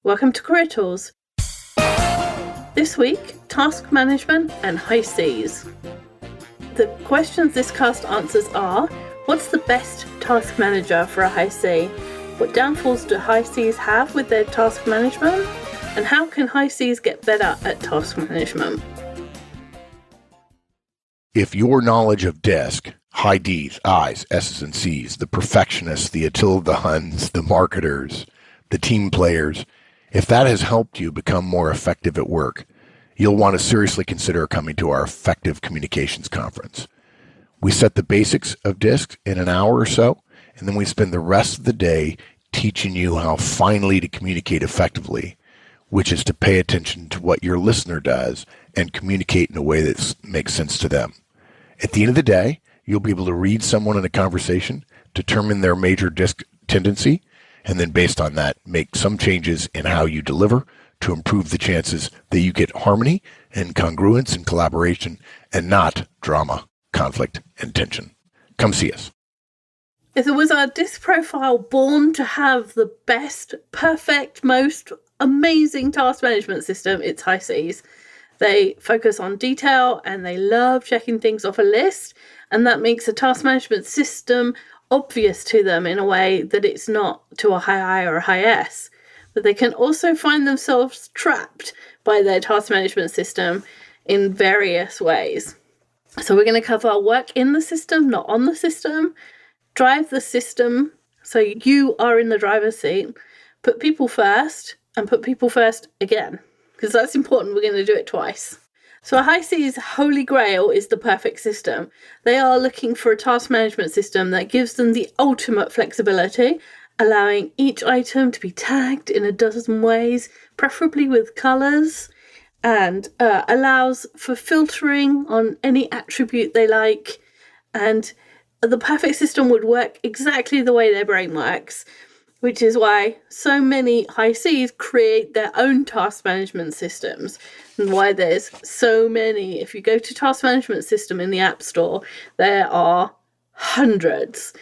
Welcome to Career Tools. This week, task management and high Cs. The questions this cast answers are: what's the best task manager for a high C? What downfalls do high Cs have with their task management? And how can high Cs get better at task management? If your knowledge of DISC, high Ds, Is, S's, and Cs, the perfectionists, the Attila the Huns, the marketers, the team players, if that has helped you become more effective at work, you'll want to seriously consider coming to our Effective Communications Conference. We set the basics of DISC in an hour or so, and then we spend the rest of the day teaching you how finally to communicate effectively, which is to pay attention to what your listener does and communicate in a way that makes sense to them. At the end of the day, you'll be able to read someone in a conversation, determine their major DISC tendency, and then based on that, make some changes in how you deliver to improve the chances that you get harmony and congruence and collaboration and not drama, conflict, and tension. Come see us. If there was a DISC profile born to have the best, perfect, most amazing task management system, it's high Cs. They focus on detail and they love checking things off a list, and that makes a task management system obvious to them in a way that it's not to a high I or a high S. But they can also find themselves trapped by their task management system in various ways. So we're going to cover work in the system, not on the system, drive the system so you are in the driver's seat, put people first, and put people first again, because that's important. We're going to do it twice. So a high C's holy grail is the perfect system. They are looking for a task management system that gives them the ultimate flexibility, allowing each item to be tagged in a dozen ways, preferably with colours, and allows for filtering on any attribute they like. And the perfect system would work exactly the way their brain works, which is why so many high Cs create their own task management systems, and why there's so many. If you go to task management system in the App Store, there are hundreds.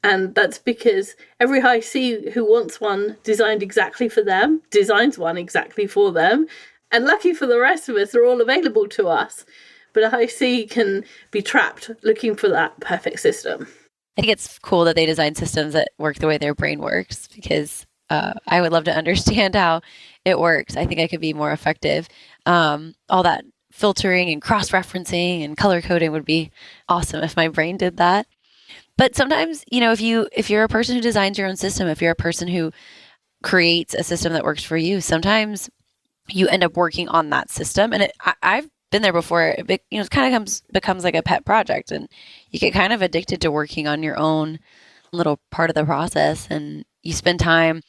And that's because every high C who wants one designed exactly for them, designs one exactly for them. And lucky for the rest of us, they're all available to us. But a high C can be trapped looking for that perfect system. I think it's cool that they design systems that work the way their brain works, because I would love to understand how it works. I think I could be more effective. All that filtering and cross-referencing and color coding would be awesome if my brain did that. But sometimes, if you're a person who designs your own system, if you're a person who creates a system that works for you, sometimes you end up working on that system. And I've been there before. It kind of becomes like a pet project, and you get kind of addicted to working on your own little part of the process, and you spend time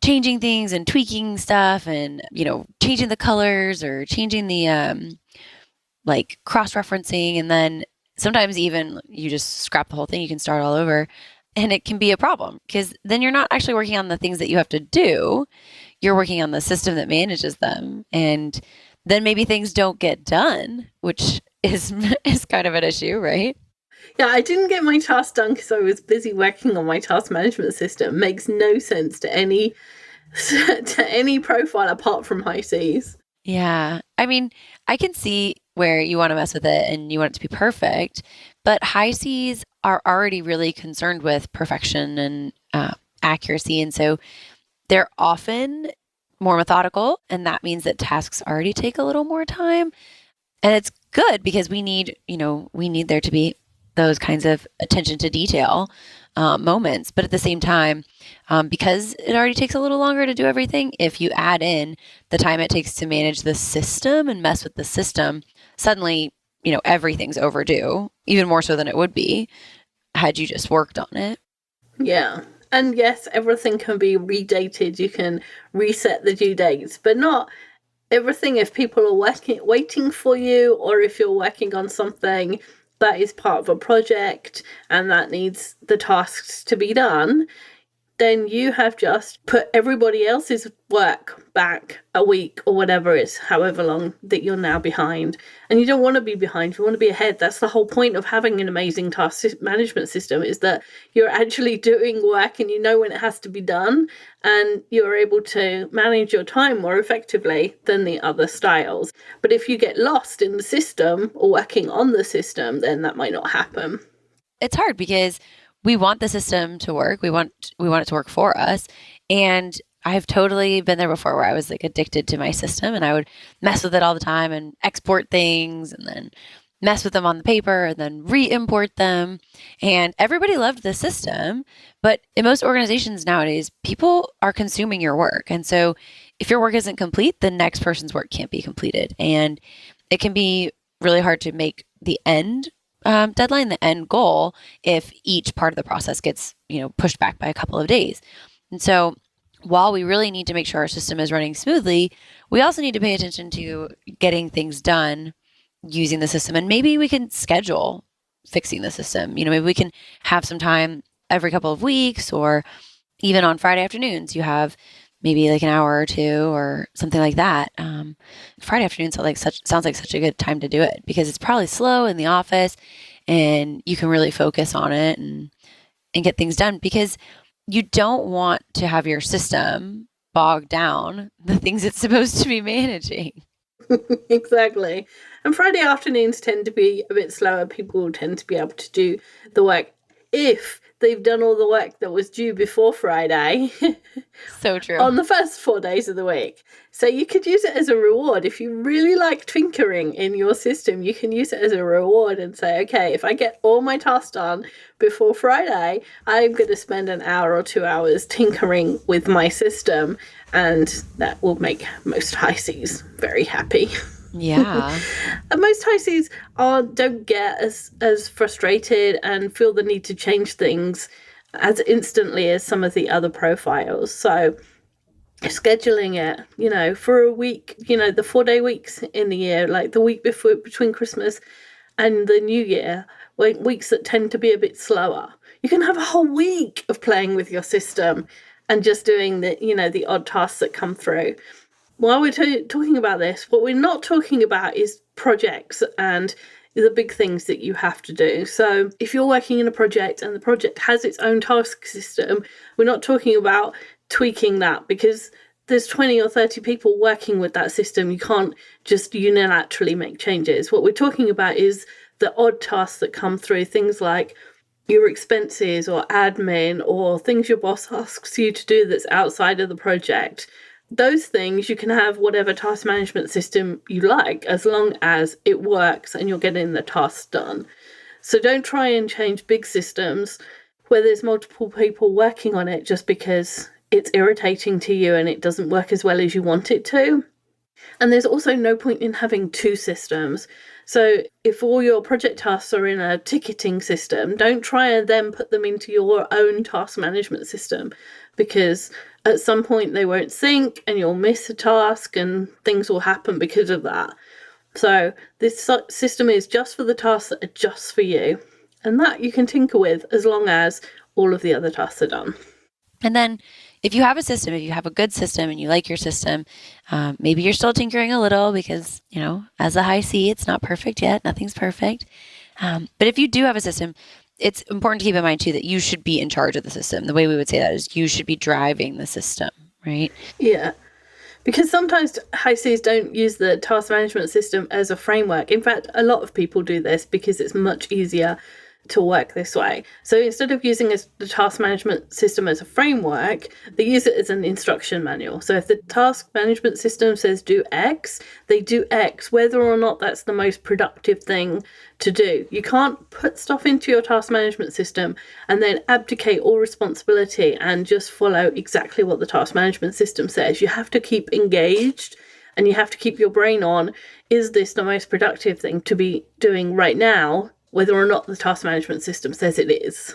changing things and tweaking stuff, and changing the colors or changing the like cross-referencing, and then sometimes even you just scrap the whole thing. You can start all over, and it can be a problem because then you're not actually working on the things that you have to do. You're working on the system that manages them, and then maybe things don't get done, which is kind of an issue, right? Yeah, I didn't get my task done because I was busy working on my task management system. Makes no sense to any profile apart from high Cs. Yeah. I mean, I can see where you want to mess with it and you want it to be perfect, but high Cs are already really concerned with perfection and accuracy. And so they're often more methodical, and that means that tasks already take a little more time. And it's good because we need there to be those kinds of attention to detail moments. But at the same time, because it already takes a little longer to do everything, if you add in the time it takes to manage the system and mess with the system, suddenly, everything's overdue, even more so than it would be had you just worked on it. Yeah. And yes, everything can be redated. You can reset the due dates, but not everything. If people are waiting for you, or if you're working on something that is part of a project and that needs the tasks to be done, then you have just put everybody else's work back a week or whatever it is, however long that you're now behind. And you don't want to be behind, you want to be ahead. That's the whole point of having an amazing task management system, is that you're actually doing work and you know when it has to be done, and you're able to manage your time more effectively than the other styles. But if you get lost in the system or working on the system, then that might not happen. It's hard because we want the system to work. We want it to work for us. And I've totally been there before, where I was like addicted to my system, and I would mess with it all the time and export things and then mess with them on the paper and then re-import them. And everybody loved the system, but in most organizations nowadays, people are consuming your work. And so if your work isn't complete, the next person's work can't be completed. And it can be really hard to make the end deadline, the end goal, if each part of the process gets, pushed back by a couple of days. And so while we really need to make sure our system is running smoothly, we also need to pay attention to getting things done using the system. And maybe we can schedule fixing the system. Maybe we can have some time every couple of weeks, or even on Friday afternoons, you have maybe like an hour or two or something like that. Friday afternoon sounds like such a good time to do it, because it's probably slow in the office and you can really focus on it and get things done, because you don't want to have your system bog down the things it's supposed to be managing. Exactly. And Friday afternoons tend to be a bit slower. People tend to be able to do the work if they've done all the work that was due before Friday. So true. On the first 4 days of the week. So you could use it as a reward. If you really like tinkering in your system, you can use it as a reward and say, okay, if I get all my tasks done before Friday, I'm going to spend an hour or 2 hours tinkering with my system, and that will make most high Cs very happy. Yeah. And most high Cs don't get as frustrated and feel the need to change things as instantly as some of the other profiles. So scheduling it, for a week, the 4-day weeks in the year, like the week between Christmas and the New Year, weeks that tend to be a bit slower, you can have a whole week of playing with your system and just doing the odd tasks that come through. While we're talking about this, what we're not talking about is projects and the big things that you have to do. So if you're working in a project and the project has its own task system, we're not talking about tweaking that, because there's 20 or 30 people working with that system. You can't just unilaterally make changes. What we're talking about is the odd tasks that come through, things like your expenses or admin or things your boss asks you to do that's outside of the project. Those things, you can have whatever task management system you like, as long as it works and you're getting the tasks done. So don't try and change big systems where there's multiple people working on it just because it's irritating to you and it doesn't work as well as you want it to. And there's also no point in having two systems. So if all your project tasks are in a ticketing system, don't try and then put them into your own task management system, because at some point they won't sync and you'll miss a task and things will happen because of that. So this system is just for the tasks that are just for you, and that you can tinker with as long as all of the other tasks are done. And then if you have a system, if you have a good system and you like your system, maybe you're still tinkering a little because, as a high C, it's not perfect yet. Nothing's perfect. But if you do have a system, it's important to keep in mind too that you should be in charge of the system. The way we would say that is you should be driving the system, right? Yeah. Because sometimes high Cs don't use the task management system as a framework. In fact, a lot of people do this because it's much easier to work this way. So instead of using the task management system as a framework, they use it as an instruction manual. So if the task management system says do X, they do X, whether or not that's the most productive thing to do. You can't put stuff into your task management system and then abdicate all responsibility and just follow exactly what the task management system says. You have to keep engaged and you have to keep your brain on, is this the most productive thing to be doing right now, whether or not the task management system says it is.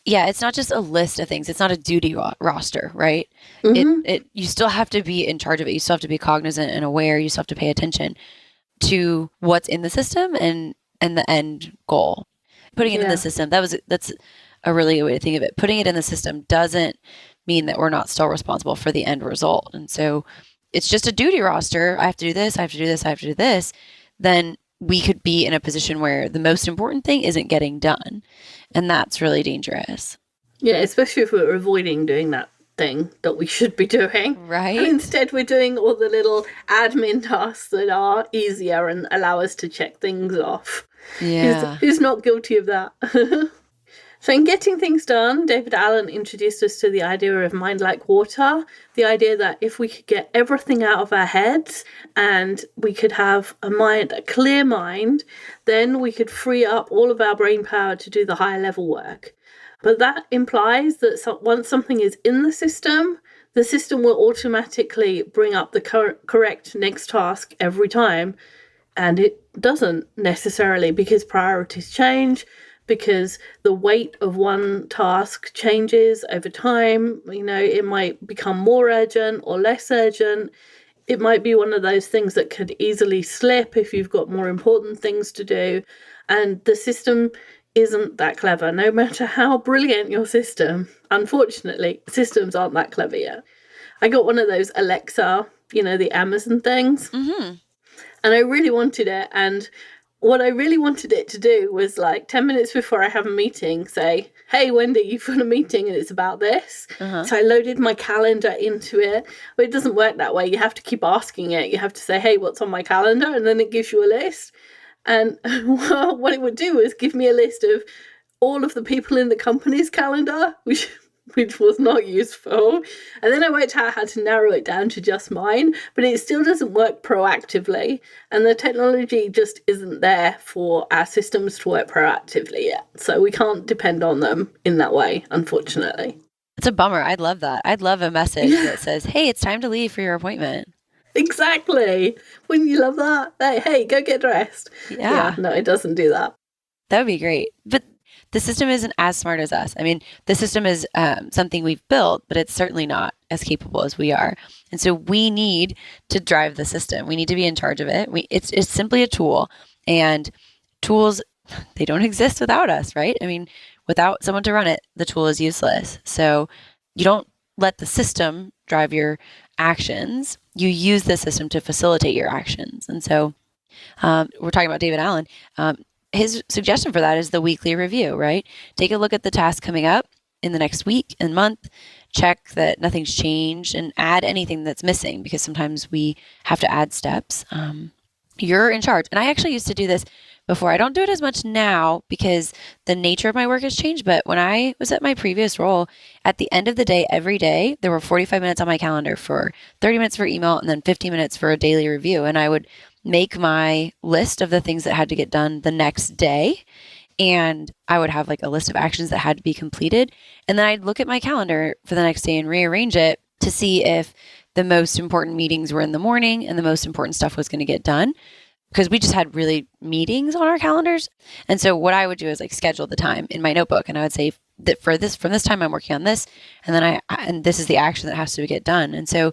Yeah, it's not just a list of things. It's not a duty roster, right? Mm-hmm. You still have to be in charge of it. You still have to be cognizant and aware. You still have to pay attention to what's in the system and the end goal. Putting it in the system, that's a really good way to think of it. Putting it in the system doesn't mean that we're not still responsible for the end result. And so it's just a duty roster. I have to do this, I have to do this, I have to do this. Then we could be in a position where the most important thing isn't getting done. And that's really dangerous. Yeah, especially if we're avoiding doing that thing that we should be doing. Right. And instead we're doing all the little admin tasks that are easier and allow us to check things off. Yeah. Who's not guilty of that? So in Getting Things Done, David Allen introduced us to the idea of mind like water, the idea that if we could get everything out of our heads and we could have a clear mind, then we could free up all of our brain power to do the higher level work. But that implies that once something is in the system will automatically bring up the correct next task every time. And it doesn't necessarily, because priorities change, because the weight of one task changes over time. It might become more urgent or less urgent. It might be one of those things that could easily slip if you've got more important things to do. And the system isn't that clever, no matter how brilliant your system. Unfortunately, systems aren't that clever yet. I got one of those Alexa, the Amazon things. Mm-hmm. And I really wanted it. And what I really wanted it to do was 10 minutes before I have a meeting, say, hey, Wendy, you've got a meeting and it's about this. Uh-huh. So I loaded my calendar into it. But it doesn't work that way. You have to keep asking it. You have to say, hey, what's on my calendar? And then it gives you a list. And what it would do is give me a list of all of the people in the company's calendar, which was not useful. And then I worked out how to narrow it down to just mine, but it still doesn't work proactively. And the technology just isn't there for our systems to work proactively yet. So we can't depend on them in that way, unfortunately. It's a bummer. I'd love that. I'd love a message that says, hey, it's time to leave for your appointment. Exactly. Wouldn't you love that? Hey, go get dressed. Yeah. No, it doesn't do that. That would be great. But the system isn't as smart as us. I mean, the system is something we've built, but it's certainly not as capable as we are. And so we need to drive the system. We need to be in charge of it. It's simply a tool. And tools, they don't exist without us, right? I mean, without someone to run it, the tool is useless. So you don't let the system drive your actions. You use the system to facilitate your actions. And so we're talking about David Allen. His suggestion for that is the weekly review, right? Take a look at the task coming up in the next week and month, check that nothing's changed, and add anything that's missing, because sometimes we have to add steps. You're in charge. And I actually used to do this before. I don't do it as much now because the nature of my work has changed. But when I was at my previous role, at the end of the day, every day, there were 45 minutes on my calendar for 30 minutes for email and then 15 minutes for a daily review. And I would make my list of the things that had to get done the next day. And I would have a list of actions that had to be completed. And then I'd look at my calendar for the next day and rearrange it to see if the most important meetings were in the morning and the most important stuff was going to get done, because we just had really meetings on our calendars. And so what I would do is schedule the time in my notebook, and I would say that from this time I'm working on this, and then and this is the action that has to get done. And so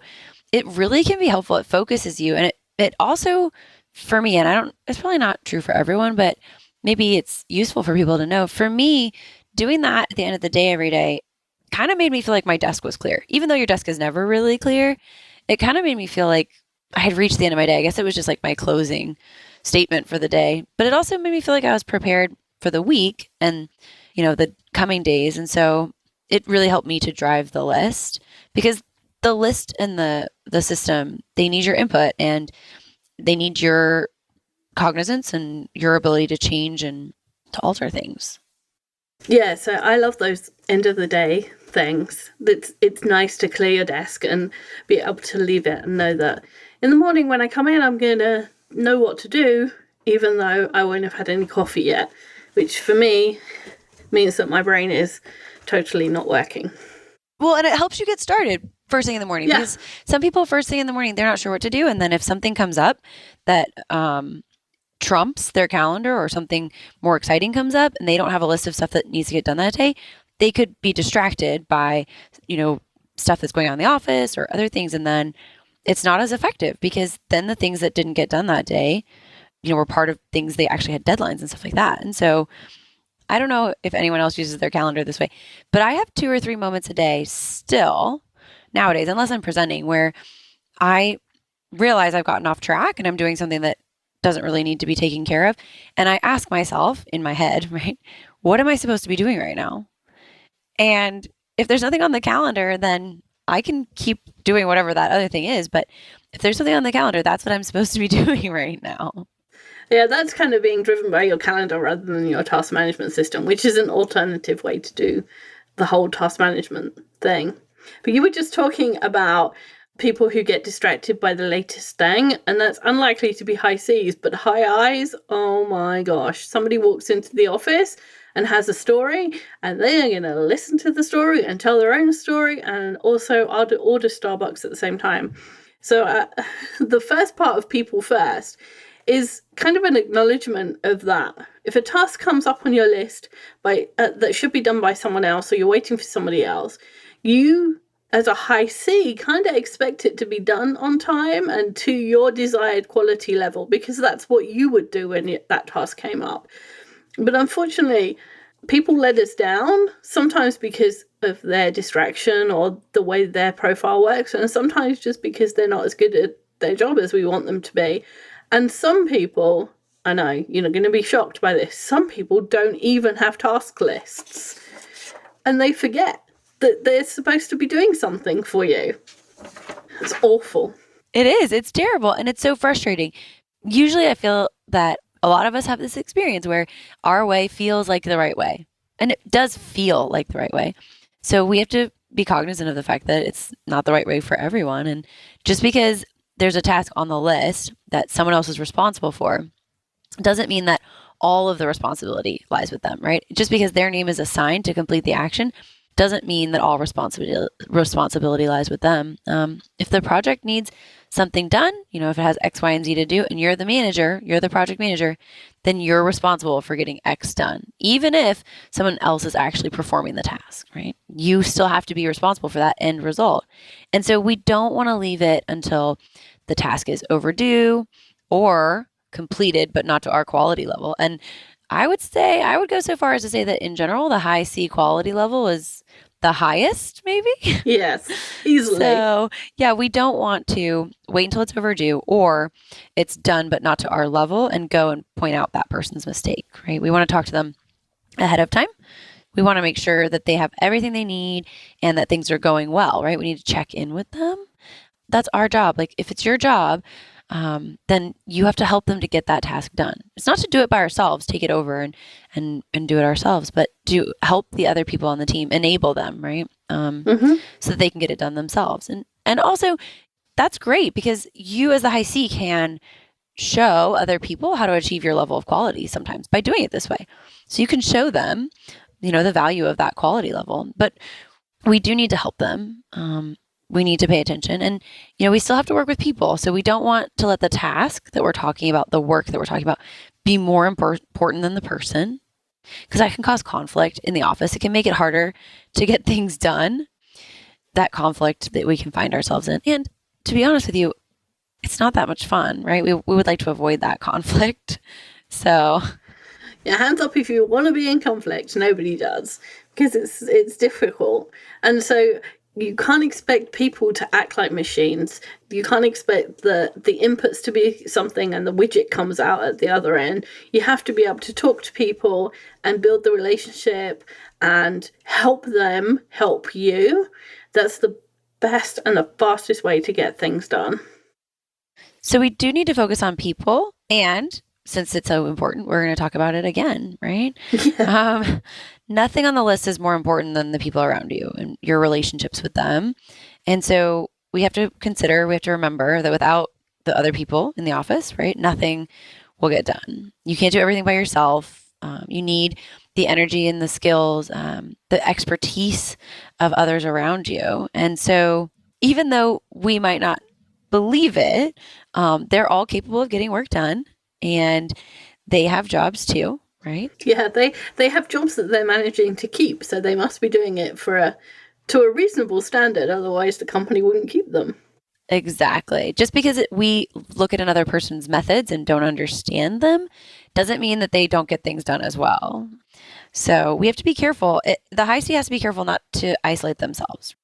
it really can be helpful. It focuses you, and it also, for me, and it's probably not true for everyone, but maybe it's useful for people to know. For me, doing that at the end of the day every day kind of made me feel like my desk was clear. Even though your desk is never really clear, it kind of made me feel like I had reached the end of my day. I guess it was just my closing statement for the day, but it also made me feel like I was prepared for the week and, the coming days. And so it really helped me to drive the list, because the list and the system, they need your input and they need your cognizance and your ability to change and to alter things. Yeah, so I love those end of the day things. It's nice to clear your desk and be able to leave it and know that in the morning when I come in, I'm going to know what to do, even though I won't have had any coffee yet, which for me means that my brain is totally not working. Well, and it helps you get started first thing in the morning, because some people first thing in the morning, they're not sure what to do. And then if something comes up that trumps their calendar, or something more exciting comes up and they don't have a list of stuff that needs to get done that day, they could be distracted by, stuff that's going on in the office or other things. And then it's not as effective, because then the things that didn't get done that day, were part of things they actually had deadlines and stuff like that. And so I don't know if anyone else uses their calendar this way, but I have 2 or 3 moments a day still nowadays, unless I'm presenting, where I realize I've gotten off track and I'm doing something that doesn't really need to be taken care of. And I ask myself in my head, right, what am I supposed to be doing right now? And if there's nothing on the calendar, then I can keep doing whatever that other thing is. But if there's something on the calendar, that's what I'm supposed to be doing right now. Yeah, that's kind of being driven by your calendar rather than your task management system, which is an alternative way to do the whole task management thing. But you were just talking about people who get distracted by the latest thing, and that's unlikely to be high C's, but high I's, oh my gosh. Somebody walks into the office and has a story, and they are going to listen to the story and tell their own story, and also order Starbucks at the same time. So the first part of people first is kind of an acknowledgement of that. If a task comes up on your list that should be done by someone else, or you're waiting for somebody else, you as a high C kind of expect it to be done on time and to your desired quality level, because that's what you would do when that task came up. But unfortunately, people let us down, sometimes because of their distraction or the way their profile works, and sometimes just because they're not as good at their job as we want them to be. And some people, I know, you're going to be shocked by this, some people don't even have task lists. And they forget that they're supposed to be doing something for you. It's awful. It is. It's terrible. And it's so frustrating. Usually I feel that a lot of us have this experience where our way feels like the right way. And it does feel like the right way. So we have to be cognizant of the fact that it's not the right way for everyone. And just because there's a task on the list that someone else is responsible for doesn't mean that all of the responsibility lies with them, right? Just because their name is assigned to complete the action doesn't mean that all responsibility lies with them. If the project needs something done, if it has X, Y, and Z to do, and you're the manager, you're the project manager, then you're responsible for getting X done, even if someone else is actually performing the task, right? You still have to be responsible for that end result. And so we don't want to leave it until the task is overdue or completed, but not to our quality level. And I would go so far as to say that in general, the high C quality level is the highest, maybe? Yes, easily. So, yeah, we don't want to wait until it's overdue or it's done but not to our level and go and point out that person's mistake, right? We want to talk to them ahead of time. We want to make sure that they have everything they need and that things are going well, right? We need to check in with them. That's our job. Like, if it's your job, then you have to help them to get that task done. It's not to do it by ourselves, take it over and do it ourselves, but to help the other people on the team, enable them, right? So that they can get it done themselves. And also, that's great because you as the high C can show other people how to achieve your level of quality sometimes by doing it this way. So you can show them, the value of that quality level, but we do need to help them. We need to pay attention, and we still have to work with people. So we don't want to let the task that we're talking about, the work that we're talking about, be more important than the person, because that can cause conflict in the office. It can make it harder to get things done, that conflict that we can find ourselves in. And to be honest with you, it's not that much fun, right? We would like to avoid that conflict. So yeah, hands up if you want to be in conflict. Nobody does, because it's difficult. And so you can't expect people to act like machines. You can't expect the inputs to be something and the widget comes out at the other end. You have to be able to talk to people and build the relationship and help them help you. That's the best and the fastest way to get things done. So we do need to focus on people, and since it's so important, we're going to talk about it again, right? Yeah. Nothing on the list is more important than the people around you and your relationships with them. And so we have to remember that without the other people in the office, right, nothing will get done. You can't do everything by yourself. You need the energy and the skills, the expertise of others around you. And so even though we might not believe it, they're all capable of getting work done, and they have jobs too. Right? Yeah, they have jobs that they're managing to keep, so they must be doing it to a reasonable standard. Otherwise, the company wouldn't keep them. Exactly. Just because we look at another person's methods and don't understand them doesn't mean that they don't get things done as well. So we have to be careful. The high C has to be careful not to isolate themselves.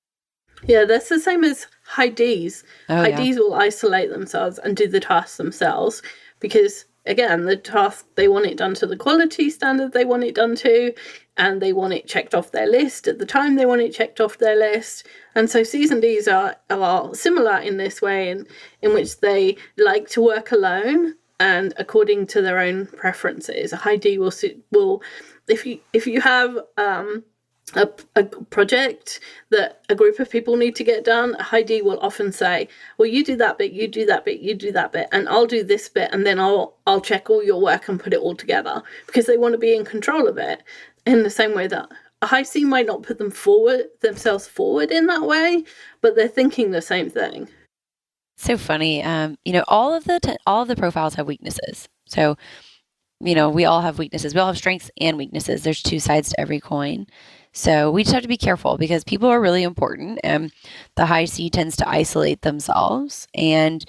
Yeah, that's the same as high Ds. Yeah. Ds will isolate themselves and do the tasks themselves because, again, the task, they want it done to the quality standard they want it done to, and they want it checked off their list at the time they want it checked off their list. And so Cs and Ds are similar in this way, in which they like to work alone and according to their own preferences. A high D will if you have a project that a group of people need to get done, a high D will often say, well, you do that bit, you do that bit, you do that bit, and I'll do this bit, and then I'll check all your work and put it all together, because they want to be in control of it, in the same way that a high C might not put themselves forward in that way, but they're thinking the same thing. So funny. All of the profiles have weaknesses. So, we all have weaknesses. We all have strengths and weaknesses. There's two sides to every coin. So we just have to be careful because people are really important, and the high C tends to isolate themselves, and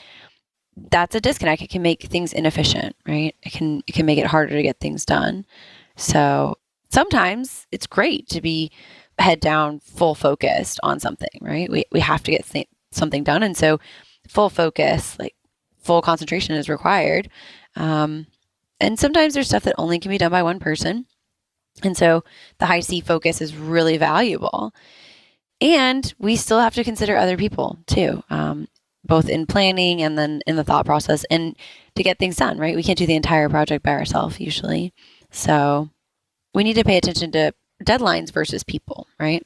that's a disconnect. It can make things inefficient, right? It can make it harder to get things done. So sometimes it's great to be head down, full focused on something, right? We have to get something done, and so full focus, like full concentration, is required. And sometimes there's stuff that only can be done by one person. And so the high C focus is really valuable. And we still have to consider other people too, both in planning and then in the thought process and to get things done, right? We can't do the entire project by ourselves usually. So we need to pay attention to deadlines versus people, right?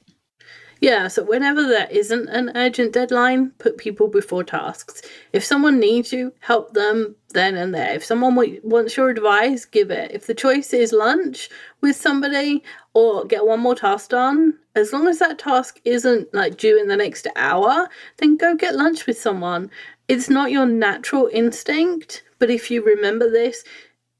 Yeah, so whenever there isn't an urgent deadline, put people before tasks. If someone needs you, help them then and there. If someone wants your advice, give it. If the choice is lunch with somebody or get one more task done, as long as that task isn't like due in the next hour, then go get lunch with someone. It's not your natural instinct, but if you remember this,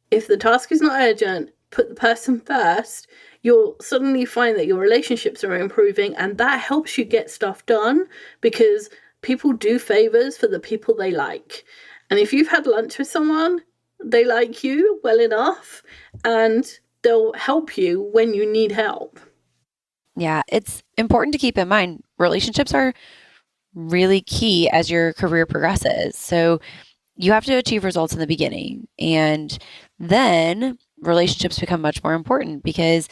if the task is not urgent, put the person first, you'll suddenly find that your relationships are improving, and that helps you get stuff done because people do favors for the people they like. And if you've had lunch with someone, they like you well enough and they'll help you when you need help. Yeah, it's important to keep in mind relationships are really key as your career progresses. So you have to achieve results in the beginning, and then relationships become much more important because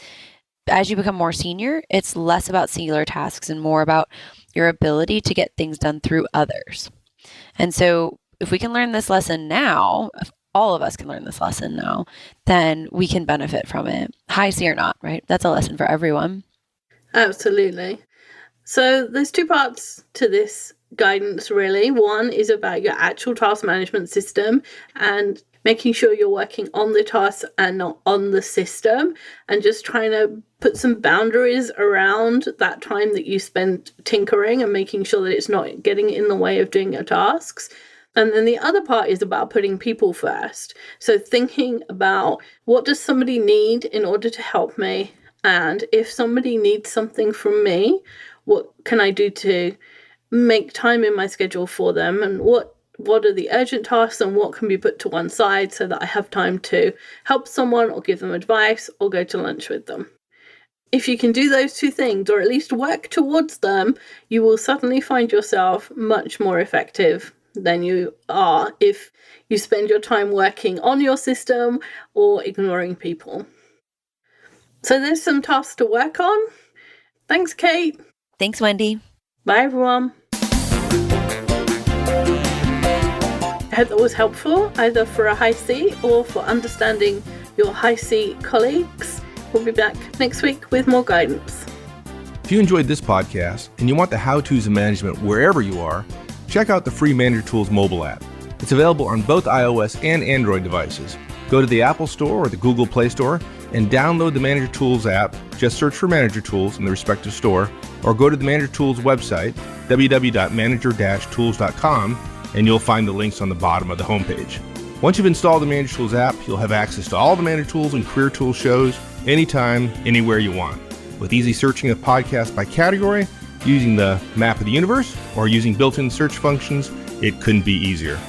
as you become more senior, it's less about singular tasks and more about your ability to get things done through others. And so if we can learn this lesson now, if all of us can learn this lesson now, then we can benefit from it. High C or not, right? That's a lesson for everyone. Absolutely. So there's two parts to this guidance, really. One is about your actual task management system and making sure you're working on the task and not on the system, and just trying to put some boundaries around that time that you spend tinkering and making sure that it's not getting in the way of doing your tasks. And then the other part is about putting people first. So thinking about, what does somebody need in order to help me? And if somebody needs something from me, what can I do to make time in my schedule for them? And what are the urgent tasks and what can be put to one side so that I have time to help someone or give them advice or go to lunch with them? If you can do those two things, or at least work towards them, you will suddenly find yourself much more effective than you are if you spend your time working on your system or ignoring people. So there's some tasks to work on. Thanks, Kate. Thanks, Wendy. Bye, everyone. I hope that was helpful, either for a high C or for understanding your high C colleagues. We'll be back next week with more guidance. If you enjoyed this podcast and you want the how-tos of management wherever you are, check out the free Manager Tools mobile app. It's available on both iOS and Android devices. Go to the Apple Store or the Google Play Store and download the Manager Tools app. Just search for Manager Tools in the respective store, or go to the Manager Tools website, www.manager-tools.com, and you'll find the links on the bottom of the homepage. Once you've installed the Manager Tools app, you'll have access to all the Manager Tools and Career Tools shows anytime, anywhere you want. With easy searching of podcasts by category, using the map of the universe, or using built-in search functions, it couldn't be easier.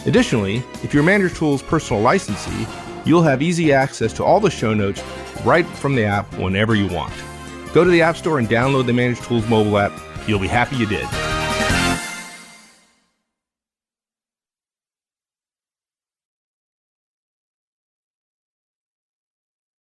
Additionally, if you're Manager Tools personal licensee, You'll have easy access to all the show notes right from the app whenever you want. Go to the App Store and download the Manage Tools mobile app. You'll be happy you did.